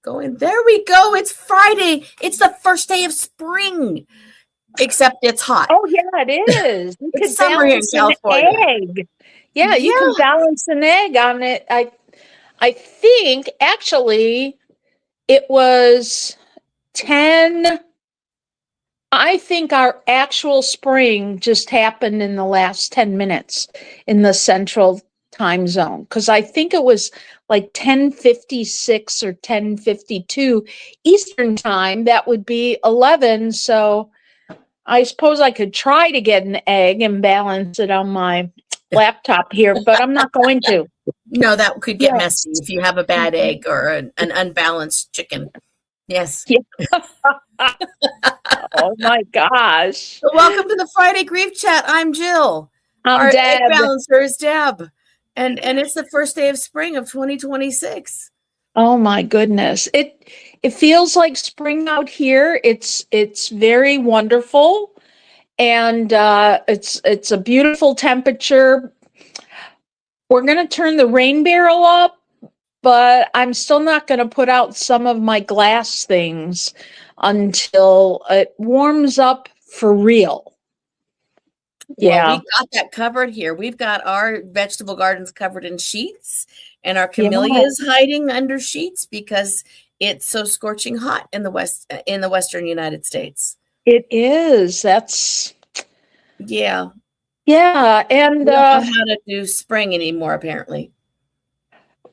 going. There we go. It's Friday. It's the first day of spring, except it's hot. Oh, yeah, it is. You It's could summer here in balance an California. egg. Yeah, you Yeah. can balance an egg on it. I think actually it was 10. I think our actual spring just happened in the last 10 minutes in the central time zone, because I think it was like 10:56 or 10:52 Eastern time. That would be 11. So I suppose I could try to get an egg and balance it on my laptop here, but I'm not going to. No, that could get Yeah. messy if you have a bad egg or an unbalanced chicken. Yes. Yeah. Oh my gosh. So welcome to the Friday Grief Chat. I'm Jill. I'm Our Deb. egg balancer is Deb. And it's the first day of spring of 2026. Oh my goodness. It feels like spring out here. It's very wonderful, and it's a beautiful temperature. We're going to turn the rain barrel up, but I'm still not going to put out some of my glass things until it warms up for real. Yeah. Well, we got that covered here. We've got our vegetable gardens covered in sheets, and our camellias hiding under sheets because it's so scorching hot in the western United States. It is. That's yeah. And we don't know how to do spring anymore, apparently.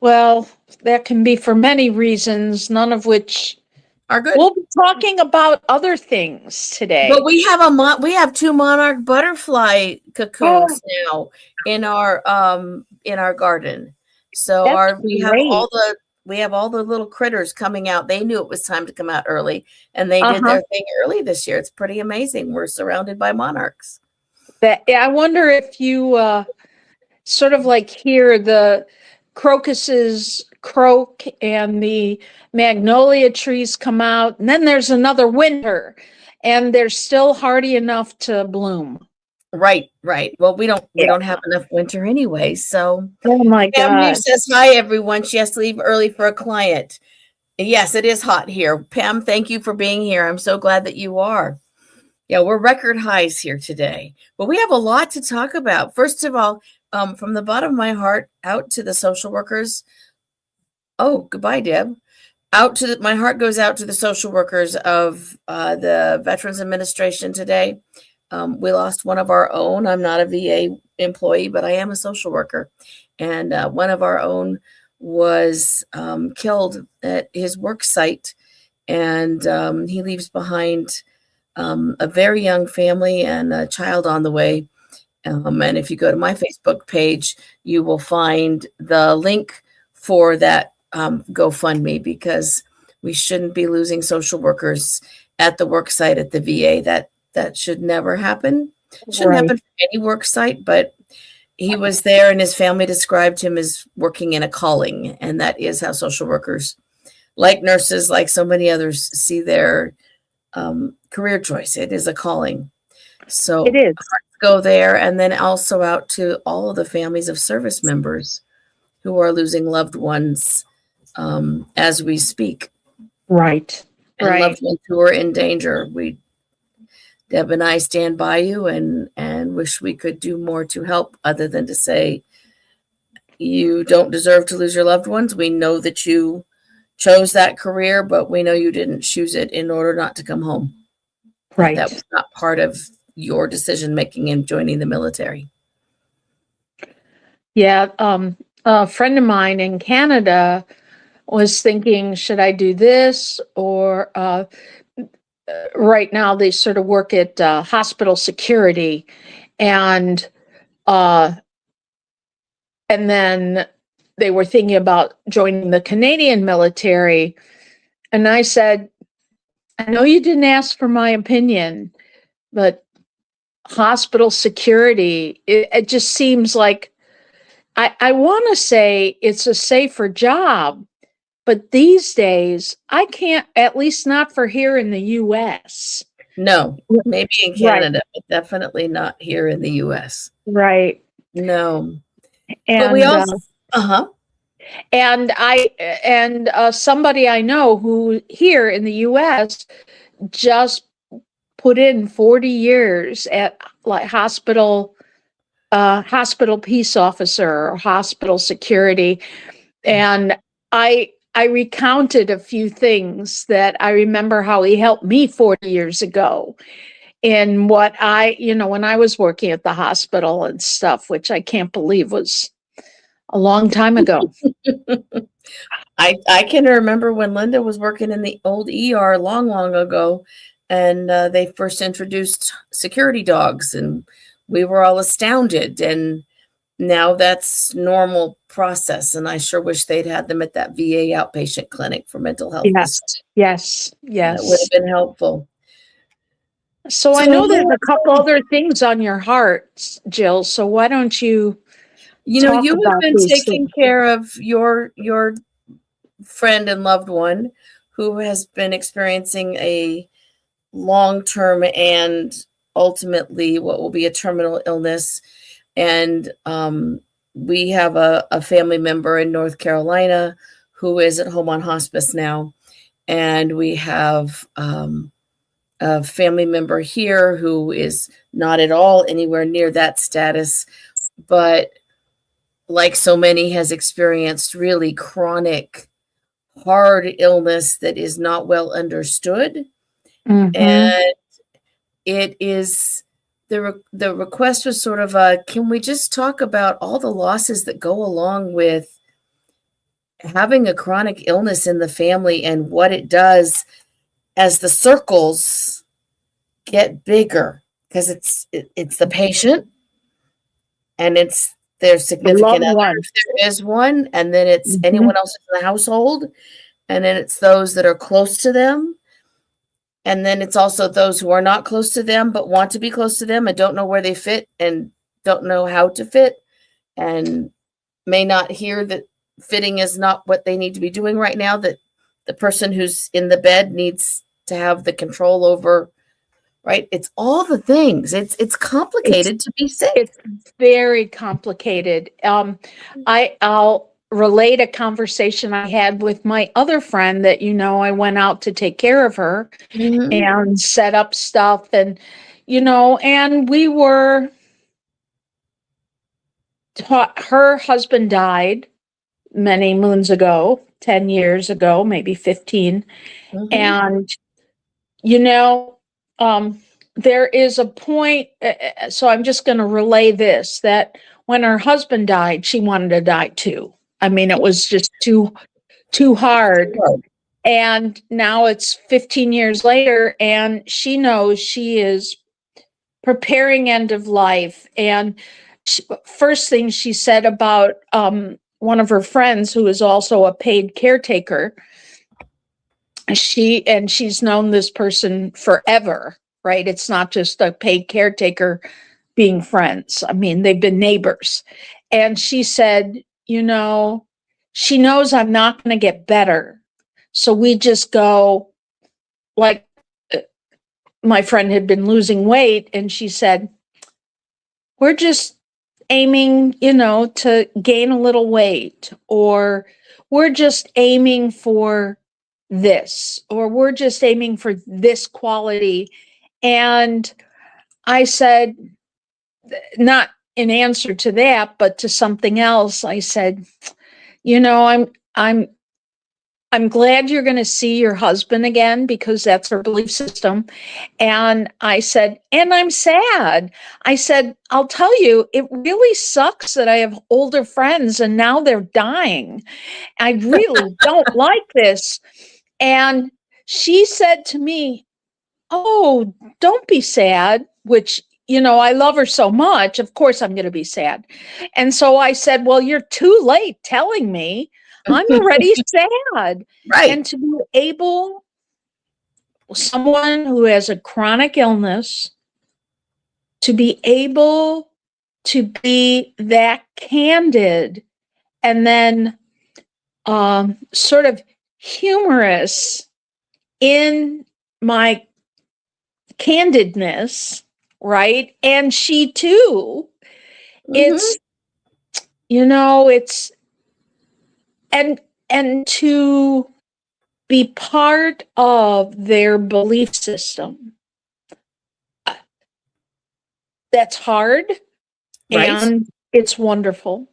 Well, that can be for many reasons, none of which are good. We'll be talking about other things today. But we have two monarch butterfly cocoons now in our garden. So we have all the little critters coming out. They knew it was time to come out early, and they did their thing early this year. It's pretty amazing. We're surrounded by monarchs. I wonder if you sort of like hear the crocuses croak and the magnolia trees come out, and then there's another winter and they're still hardy enough to bloom. Right. Well, we don't have enough winter anyway. So oh my God. says hi everyone. She has to leave early for a client. Yes, it is hot here. Pam, thank you for being here. I'm so glad that you are. Yeah, we're record highs here today. But we have a lot to talk about. First of all, from the bottom of my heart out to the social workers. Oh, goodbye, Deb. My heart goes out to the social workers of the Veterans Administration today. We lost one of our own. I'm not a VA employee, but I am a social worker. And one of our own was killed at his work site. And he leaves behind a very young family and a child on the way. And if you go to my Facebook page, you will find the link for that GoFundMe, because we shouldn't be losing social workers at the work site at the VA. That should never happen. It shouldn't happen for any work site, but he was there and his family described him as working in a calling. And that is how social workers, like nurses, like so many others, see their career choice. It is a calling. So it is. Go there, and then also out to all of the families of service members who are losing loved ones as we speak. Right. And loved ones who are in danger. Deb and I stand by you and wish we could do more to help, other than to say you don't deserve to lose your loved ones. We know that you chose that career, but we know you didn't choose it in order not to come home. Right. That was not part of your decision making in joining the military. Yeah. A friend of mine in Canada was thinking, should I do this? Or right now they sort of work at hospital security, and then they were thinking about joining the Canadian military. And I said, I know you didn't ask for my opinion, but hospital security, it just seems like, I want to say it's a safer job, but these days I can't, at least not for here in the US. No, maybe in Canada, but definitely not here in the US. Right. No. And but we also, And somebody I know who here in the US just put in 40 years at like hospital peace officer or hospital security. And I recounted a few things that I remember how he helped me 40 years ago in what when I was working at the hospital and stuff, which I can't believe was a long time ago. I can remember when Linda was working in the old ER long ago, and they first introduced security dogs, and we were all astounded. And now that's normal process. And I sure wish they'd had them at that VA outpatient clinic for mental health. Yes. That would have been helpful. So I know there's a couple other things on your heart, Jill. So why don't you? You have been taking care of your friend and loved one who has been experiencing a long-term and ultimately what will be a terminal illness. And we have a family member in North Carolina who is at home on hospice now. And we have a family member here who is not at all anywhere near that status, but like so many has experienced really chronic, hard illness that is not well understood. Mm-hmm. And it is the request was sort of can we just talk about all the losses that go along with having a chronic illness in the family and what it does as the circles get bigger, because it's the patient and it's their significant other if there is one, and then it's anyone else in the household, and then it's those that are close to them. And then it's also those who are not close to them, but want to be close to them and don't know where they fit and don't know how to fit and may not hear that fitting is not what they need to be doing right now, that the person who's in the bed needs to have the control over, right? It's all the things. It's complicated to be sick. It's very complicated. I'll relate a conversation I had with my other friend that, I went out to take care of her and set up stuff and we were taught, her husband died many moons ago, 10 years ago, maybe 15. And, there is a point. So I'm just going to relay this, that when her husband died, she wanted to die too. I mean, it was just too hard. And now it's 15 years later and she knows she is preparing end of life. And first thing she said about one of her friends who is also a paid caretaker, she's known this person forever, right? It's not just a paid caretaker being friends. I mean, they've been neighbors. And she said, she knows I'm not going to get better. So we just go, like, my friend had been losing weight and she said, we're just aiming, to gain a little weight, or we're just aiming for this, or we're just aiming for this quality. And I said, not in answer to that, but to something else, I said, I'm glad you're going to see your husband again because that's her belief system. And I said, and I'm sad. I said, I'll tell you, it really sucks that I have older friends and now they're dying. I really don't like this. And she said to me, oh, don't be sad, which, I love her so much. Of course, I'm going to be sad. And so I said, well, you're too late telling me. I'm already sad. Right. And to be able, someone who has a chronic illness, to be able to be that candid and then sort of humorous in my candidness, right? And she too, it's and to be part of their belief system. That's hard, Right. and it's wonderful.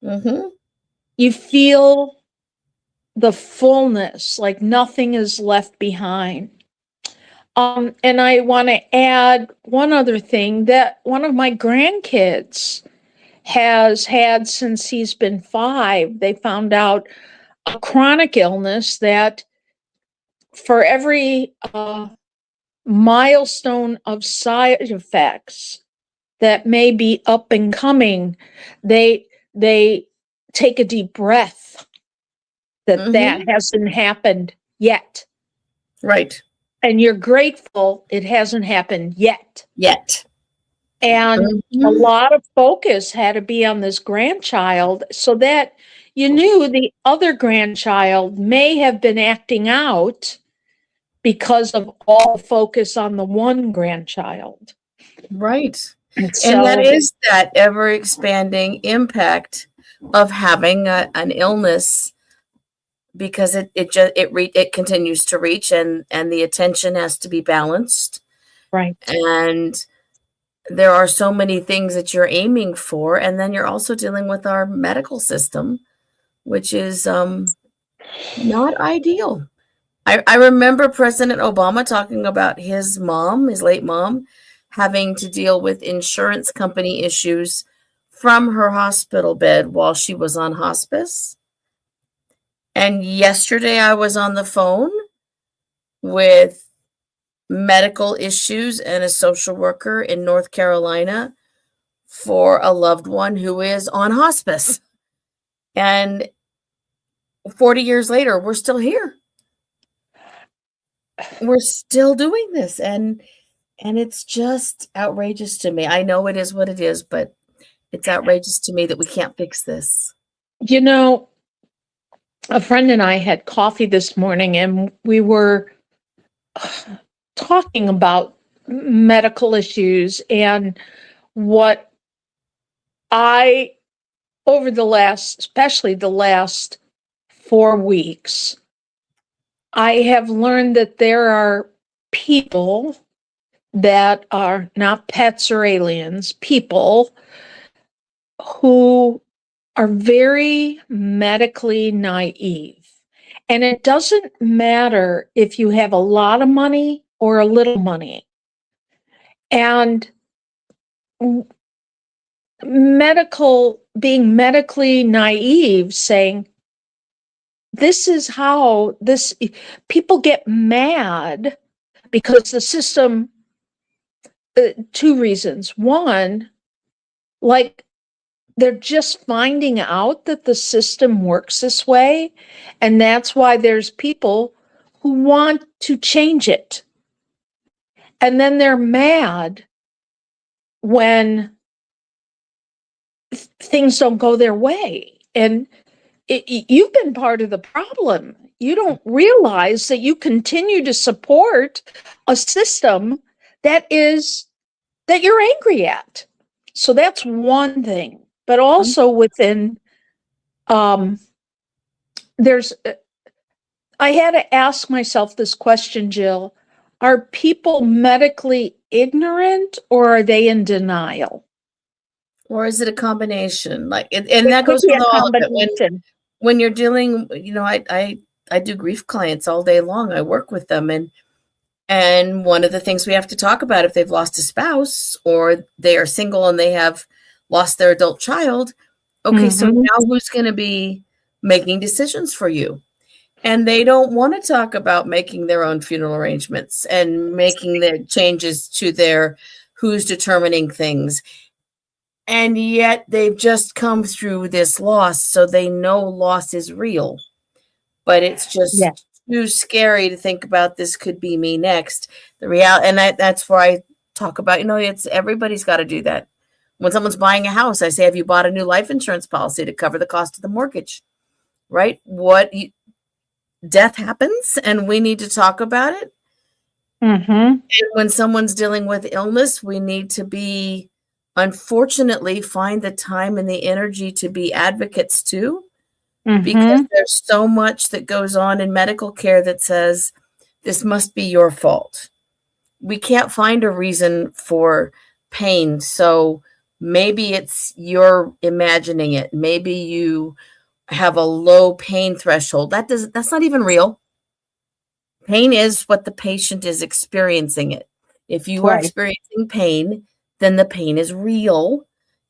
Mm-hmm. You feel the fullness, like nothing is left behind. And I want to add one other thing that one of my grandkids has had since he's been 5. They found out a chronic illness that for every milestone of side effects that may be up and coming, they take a deep breath that that hasn't happened yet. Right. And you're grateful it hasn't happened yet. And a lot of focus had to be on this grandchild so that you knew the other grandchild may have been acting out because of all focus on the one grandchild. Right. And And that is that ever expanding impact of having an illness, because it continues to reach, and the attention has to be balanced. Right. And there are so many things that you're aiming for, and then you're also dealing with our medical system, which is not ideal. I remember President Obama talking about his late mom, having to deal with insurance company issues from her hospital bed while she was on hospice. And yesterday I was on the phone with medical issues and a social worker in North Carolina for a loved one who is on hospice. And 40 years later, we're still here. We're still doing this. And it's just outrageous to me. I know it is what it is, but it's outrageous to me that we can't fix this. You know, a friend and I had coffee this morning, and we were talking about medical issues and what especially the last 4 weeks, I have learned that there are people that are not pets or aliens, people who are very medically naive. And it doesn't matter if you have a lot of money or a little money. And being medically naive, saying, this is how people get mad because the system, 2 reasons. One, like, they're just finding out that the system works this way, and that's why there's people who want to change it. And then they're mad when things don't go their way. And you've been part of the problem. You don't realize that you continue to support a system that you're angry at. So that's one thing. But also within, I had to ask myself this question, Jill. Are people medically ignorant, or are they in denial? Or is it a combination? And that goes with all of it. When you're dealing, I do grief clients all day long. I work with them, and one of the things we have to talk about, if they've lost a spouse or they are single and they have lost their adult child, okay, so now who's going to be making decisions for you? And they don't want to talk about making their own funeral arrangements and making the changes to who's determining things. And yet they've just come through this loss, so they know loss is real. But it's just too scary to think about, this could be me next. The reality, and that's where I talk about, it's everybody's got to do that. When someone's buying a house, I say, have you bought a new life insurance policy to cover the cost of the mortgage? Right? Death happens, and we need to talk about it. And when someone's dealing with illness, we need to unfortunately, find the time and the energy to be advocates too, because Mhm. there's so much that goes on in medical care that says this must be your fault. We can't find a reason for pain, so maybe it's you're imagining it. Maybe you have a low pain threshold. That's not even real. Pain is what the patient is experiencing it. If you are Right. experiencing pain, then the pain is real,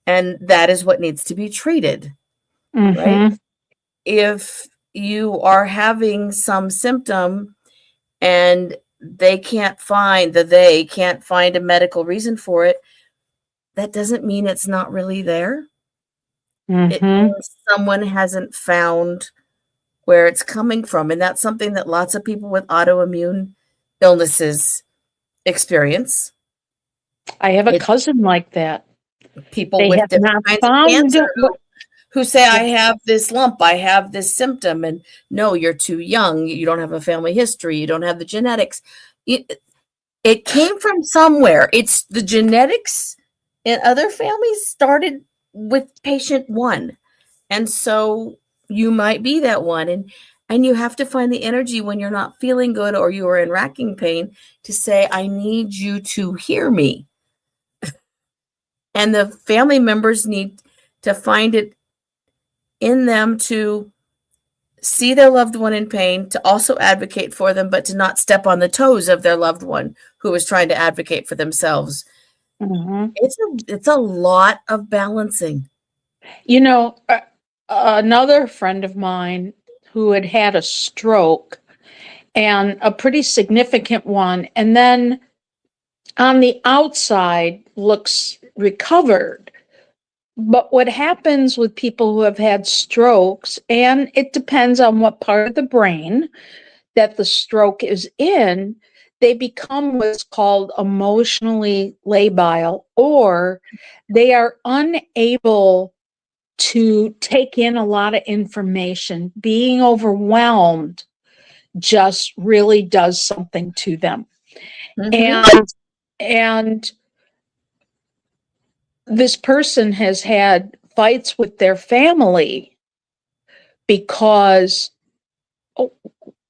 and that is what needs to be treated, right? Mhm. If you are having some symptom and they can't find a medical reason for it, that doesn't mean it's not really there. It Mhm. means someone hasn't found where it's coming from, and that's something that lots of people with autoimmune illnesses experience. I have a It's cousin like that. people They with have different not kinds of found cancer what. who say, I Yeah. have this lump, I have this symptom, and no, you're too young, you don't have a family history, you don't have the genetics. It came from somewhere. It's the genetics in other families started with patient one. And so you might be that one. And you have to find the energy when you're not feeling good or you are in racking pain to say, I need you to hear me. And the family members need to find it in them to see their loved one in pain, to also advocate for them, but to not step on the toes of their loved one who is trying to advocate for themselves. Mhm. It's a lot of balancing. You know, another friend of mine who had had a stroke, and a pretty significant one, and then on the outside looks recovered. But what happens with people who have had strokes, and it depends on what part of the brain that the stroke is in, they become what's called emotionally labile, or they are unable to take in a lot of information. Being overwhelmed just really does something to them. Mhm. And this person has had fights with their family because, oh,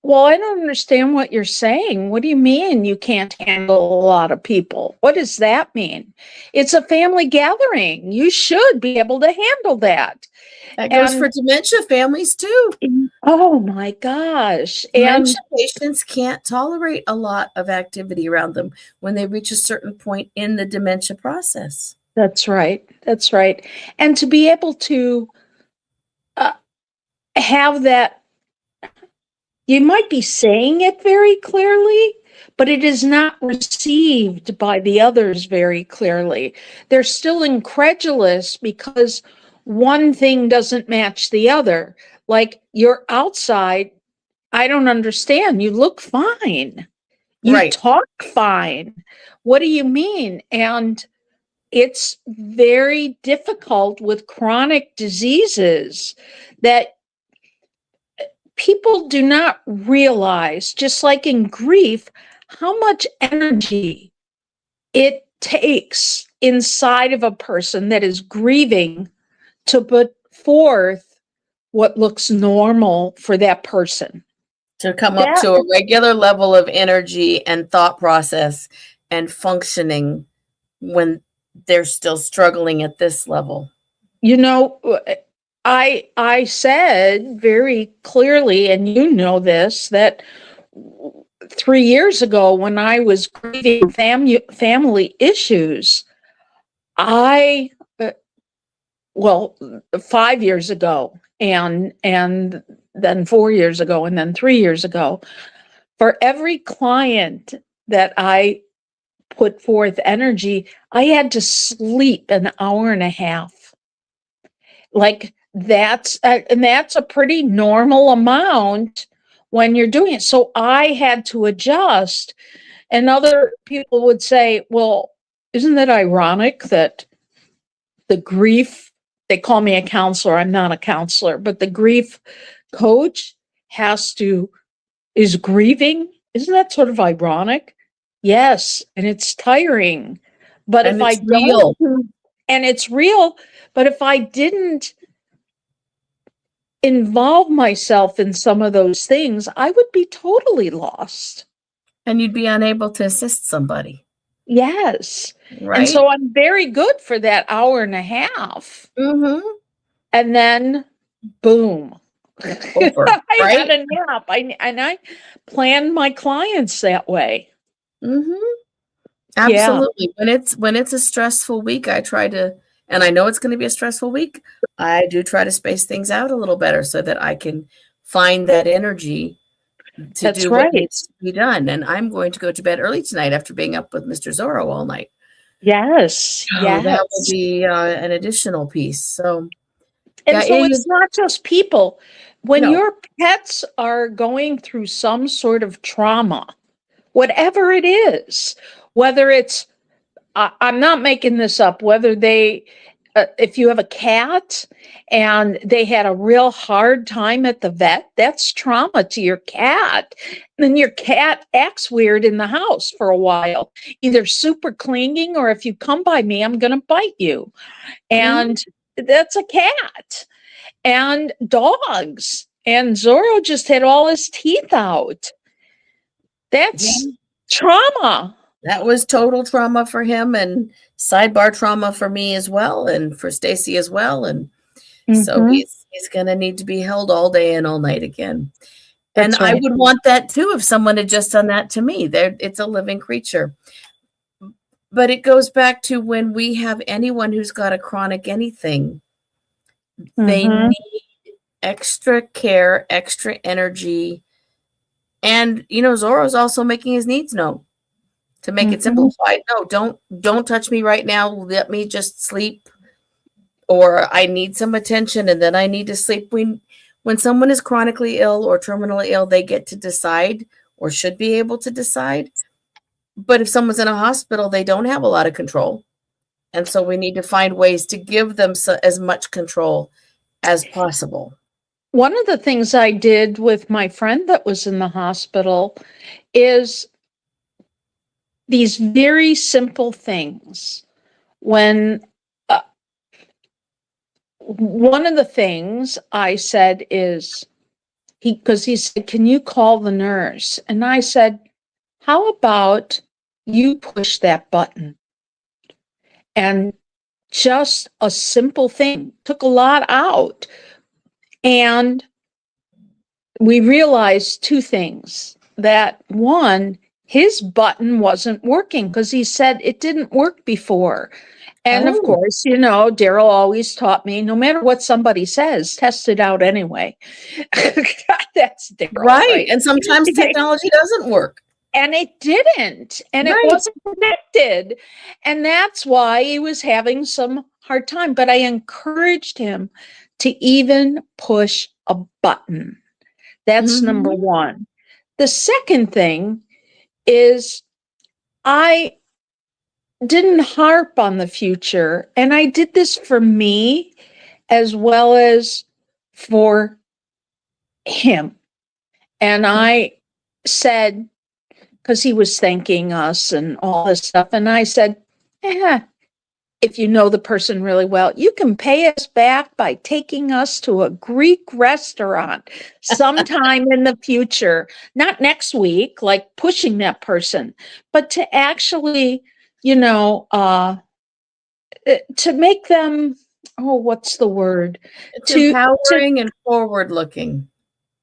well, I don't understand what you're saying. What do you mean you can't handle a lot of people? What does that mean? It's a family gathering. You should be able to handle that. That goes for And dementia families too. oh my gosh. Dementia And patients can't tolerate a lot of activity around them when they reach a certain point in the dementia process. that's right. That's right. And to be able to uh, have that, you might be saying it very clearly, but it is not received by the others very clearly. They're still incredulous because one thing doesn't match the other. Like you're outside, I don't understand. You look fine. You Right. talk fine. What do you mean? And it's very difficult with chronic diseases that people do not realize, just like in grief, how much energy it takes inside of a person that is grieving to put forth what looks normal for that person. To come up That, to a regular level of energy and thought process and functioning when they're still struggling at this level. you know, I said very clearly, and you know this, that 3 years ago when I was grieving family issues, I well 5 years ago, and then 4 years ago, and then 3 years ago, for every client that I put forth energy, I had to sleep an hour and a half. Like and that's a pretty normal amount when you're doing it. So I had to adjust, and other people would say, well, isn't that ironic that the grief, they call me a counselor, I'm not a counselor, but the grief coach is grieving? Isn't that sort of ironic? Yes, and it's tiring. But And if I it's don't, real. and it's real, but if I didn't involve myself in some of those things, I would be totally lost. And you'd be unable to assist somebody, Yes. And right? so I'm very good for that hour and a half. Mm-hmm. And then boom. Over, I right? had a nap. I plan my clients that way. Mm-hmm. Yeah. Absolutely. When it's a stressful week, I try to, and I know it's going to be a stressful week, I do try to space things out a little better so that I can find that energy to That's do what right. needs to be done. And I'm going to go to bed early tonight after being up with Mr. Zorro all night. Yes. So that will Yes. be an additional piece. So, And yeah, so it it's is, not just people. When no, your pets are going through some sort of trauma, whatever it is, whether it's, I'm not making this up, whether they, if you have a cat and they had a real hard time at the vet, that's trauma to your cat. And then your cat acts weird in the house for a while, either super clinging or if you come by me, I'm going to bite you. And that's a cat. And dogs. And Zorro just had all his teeth out. That's trauma. that was total trauma for him and sidebar trauma for me as well and for Stacy as well. And so Mhm. he's going to need to be held all day and all night again. And That's I right. would want that too if someone had just done that to me. It's a living creature. But it goes back to when we have anyone who's got a chronic anything, they Mhm. need extra care, extra energy. And Zorro's also making his needs known to make it Mhm. simplified. No, don't touch me right now. Let me just sleep. Or I need some attention and then I need to sleep. When someone is chronically ill or terminally ill, they get to decide or should be able to decide. But if someone's in a hospital, they don't have a lot of control. And so we need to find ways to give them as much control as possible. One of the things I did with my friend that was in the hospital is these very simple things. When one of the things I said is, because he said, "Can you call the nurse?" And I said, "How about you push that button?" And just a simple thing took a lot out. And we realized two things. That one, his button wasn't working because he said it didn't work before. And of Oh, course, Daryl always taught me, no matter what somebody says, test it out anyway. That's Daryl, right. right? And sometimes technology doesn't work. And it didn't, and it Right. wasn't connected. And that's why he was having some hard time. But I encouraged him to even push a button. That's number Mhm. one. The second thing is I didn't harp on the future. And I did this for me as well as for him. And I said, because he was thanking us and all this stuff, and I said, if you know the person really well, you can pay us back by taking us to a Greek restaurant sometime in the future, not next week, like pushing that person, but to actually, to make them, oh, what's the word? It's To empowering and forward looking.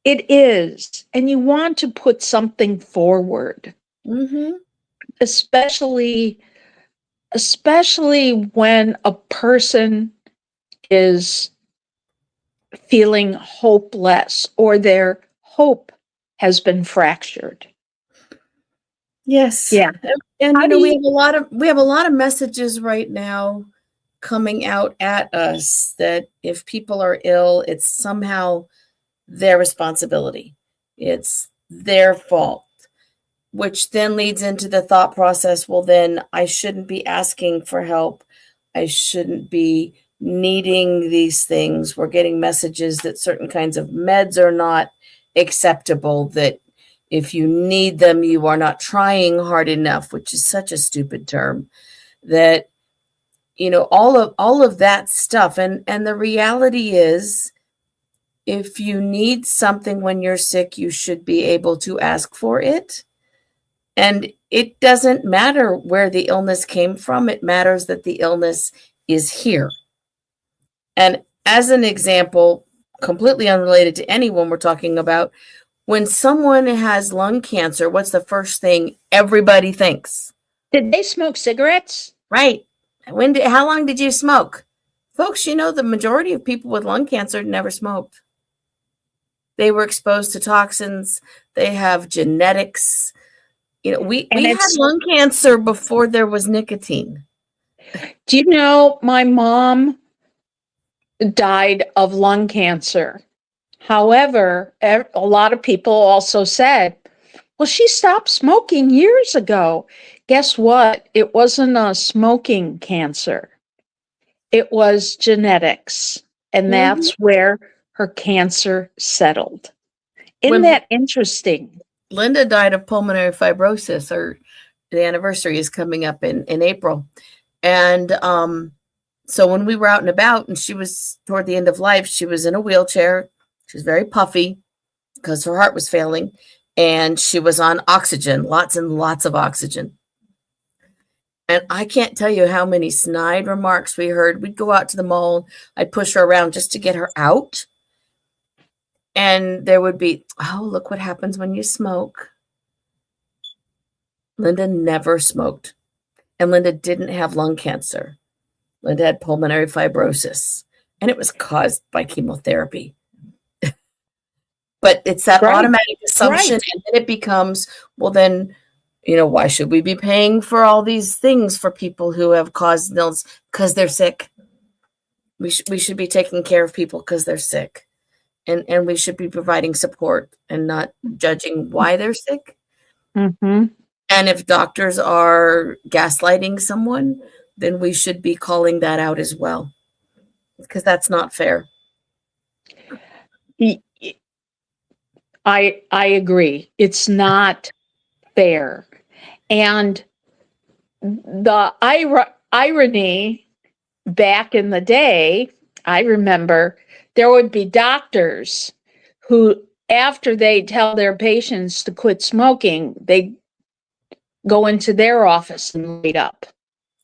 It is, and you want to put something forward, Mm-hmm. especially when a person is feeling hopeless or their hope has been fractured. Yes. Yeah. And How do we you have a lot of messages right now coming out at us that if people are ill, it's somehow their responsibility. It's their fault, which then leads into the thought process, well, then I shouldn't be asking for help. I shouldn't be needing these things. We're getting messages that certain kinds of meds are not acceptable, that if you need them, you are not trying hard enough, which is such a stupid term. That all of that stuff. And the reality is if you need something when you're sick, you should be able to ask for it. And it doesn't matter where the illness came from. It matters that the illness is here. And as an example, completely unrelated to anyone we're talking about, when someone has lung cancer, what's the first thing everybody thinks? Did they smoke cigarettes? Right. How long did you smoke? Folks, the majority of people with lung cancer never smoked. They were exposed to toxins. They have genetics. We had lung cancer before there was nicotine. Do you know my mom died of lung cancer? However, a lot of people also said, well, she stopped smoking years ago. Guess what? It wasn't a smoking cancer. It was genetics. And that's where her cancer settled. Isn't that interesting? Linda died of pulmonary fibrosis, or the anniversary is coming up in April. And so when we were out and about and she was toward the end of life, she was in a wheelchair. She was very puffy because her heart was failing. And she was on oxygen, lots and lots of oxygen. And I can't tell you how many snide remarks we heard. We'd go out to the mall. I'd push her around just to get her out. And there would be, oh, look what happens when you smoke. Linda never smoked. And Linda didn't have lung cancer. Linda had pulmonary fibrosis. And it was caused by chemotherapy. But it's that automatic assumption. Right. And then it becomes, well, then, why should we be paying for all these things for people who have caused illness because they're sick? We should be taking care of people because they're sick. And we should be providing support and not judging why they're sick. Mm-hmm. And if doctors are gaslighting someone, then we should be calling that out as well, because that's not fair. I agree. It's not fair. And the irony back in the day, I remember there would be doctors who, after they tell their patients to quit smoking, they go into their office and light up.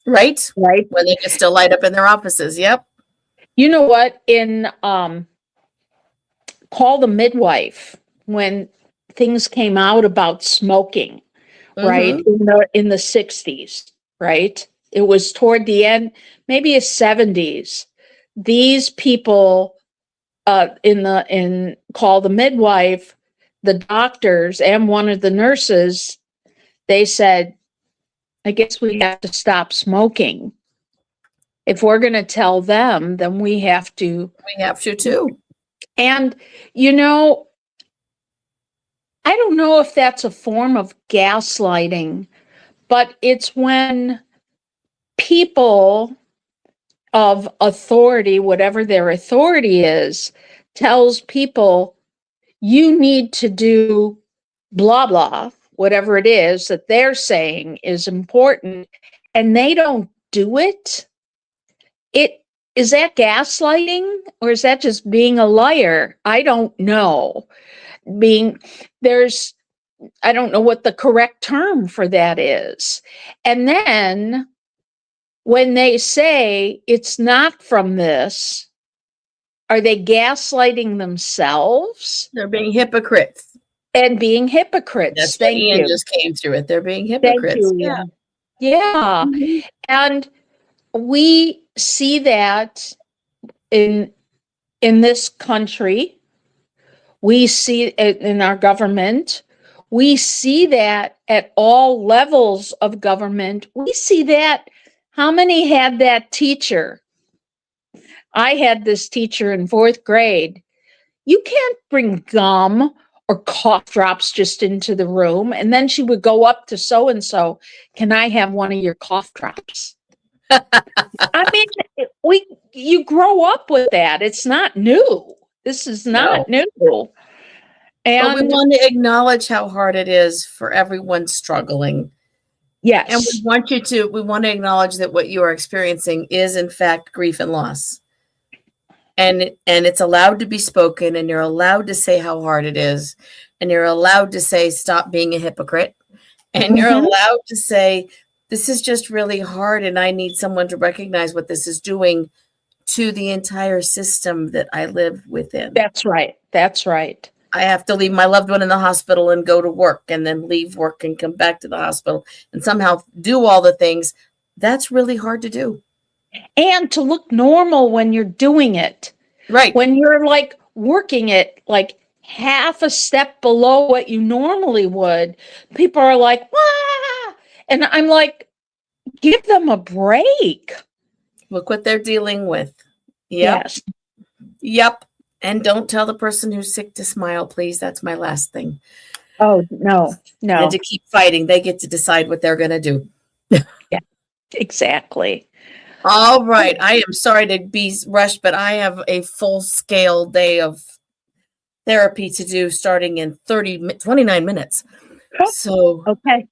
Right. When they can still light up in their offices. Yep. You know what? In Call the Midwife, when things came out about smoking, right, in the 60s, right? It was toward the end, maybe the 70s. These people in Call the Midwife, the doctors and one of the nurses, they said, I guess we have to stop smoking. If we're going to tell them, then we have to. We have to too. And, I don't know if that's a form of gaslighting, but it's when people of authority, whatever their authority is, tells people you need to do blah, blah, whatever it is that they're saying is important, and they don't do it. Is that gaslighting, or is that just being a liar? I don't know. I don't know what the correct term for that is. And then when they say it's not from this, are they gaslighting themselves? They're being hypocrites. And being hypocrites. That's what Ian just came through it. They're being hypocrites. Thank you. Yeah. Mm-hmm. And we see that in this country. We see it in our government. We see that at all levels of government. We see that. How many had that teacher? I had this teacher in 4th grade. You can't bring gum or cough drops just into the room. And then she would go up to so-and-so, can I have one of your cough drops? I mean, you grow up with that. It's not new. This is not new. And but we want to acknowledge how hard it is for everyone struggling. Yes. And we want to acknowledge that what you are experiencing is in fact grief and loss. and it's allowed to be spoken, and you're allowed to say how hard it is, and you're allowed to say stop being a hypocrite, and you're Mhm. allowed to say this is just really hard and I need someone to recognize what this is doing to the entire system that I live within. That's right. That's right. I have to leave my loved one in the hospital and go to work and then leave work and come back to the hospital and somehow do all the things. That's really hard to do. And to look normal when you're doing it. Right. When you're like working it like half a step below what you normally would, people are like, "Wah!" And I'm like, give them a break. Look what they're dealing with. Yep. Yes. Yep. And don't tell the person who's sick to smile, please. That's my last thing. Oh, no, no. And to keep fighting. They get to decide what they're going to do. Exactly. All right. I am sorry to be rushed, but I have a full scale day of therapy to do starting in 29 minutes. Oh. So Okay.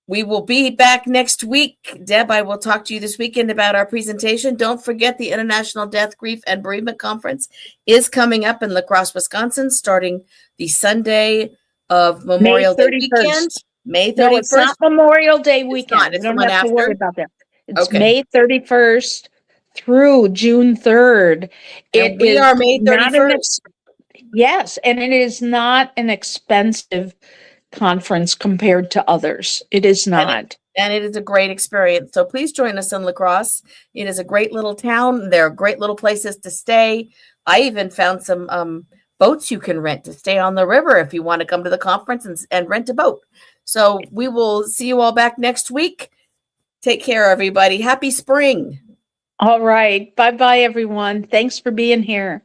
we will be back next week. Deb, I will talk to you this weekend about our presentation. Don't forget the International Death, Grief, and Bereavement Conference is coming up in La Crosse, Wisconsin, starting the Sunday of Memorial Day 31st. weekend. May 31st. No, it's not Memorial Day weekend. not. It's You the don't one have to after? worry about that. It's Okay. May 31st through June 3rd. And we are May 31st. Yes, and it is not an expensive conference compared to others. It is not. And it is a great experience. So please join us in La Crosse. It is a great little town. There are great little places to stay. I even found some boats you can rent to stay on the river if you want to come to the conference and rent a boat. So we will see you all back next week. Take care, everybody. Happy spring. All right. Bye-bye, everyone. Thanks for being here.